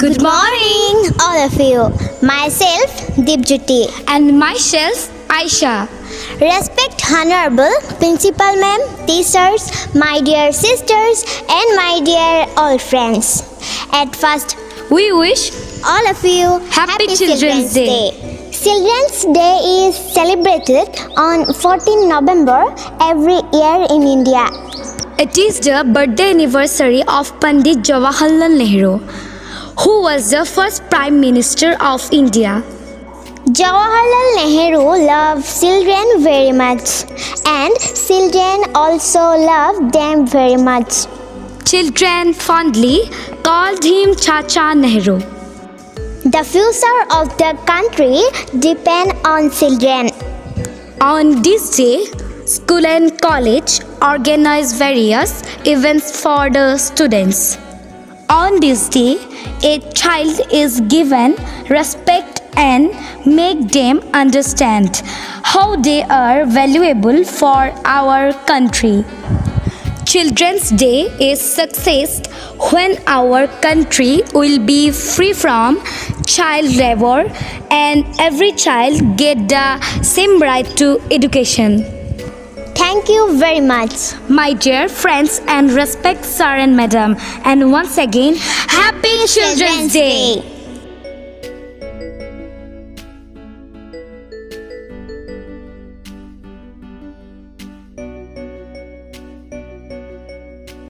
Good morning, all of you. Myself, Deepjyoti. And myself, Aisha. Respect Honorable Principal Ma'am, teachers, my dear sisters, and my dear old friends. At first, We wish all of you Happy Children's Day. Children's Day is celebrated on 14 November every year in India. it is the birthday anniversary of Pandit Jawaharlal Nehru, who was the first Prime Minister of India. Jawaharlal Nehru loved children very much, and children also loved them very much. Children fondly called him Chacha Nehru. The future of the country depends on children. On this day, school and college organize various events for the students. On this day, a child is given respect and make them understand how they are valuable for our country. Children's Day is success when our country will be free from child labor and every child get the same right to education. Thank you very much. My dear friends and respect sir and madam, and once again, Happy Children's Day!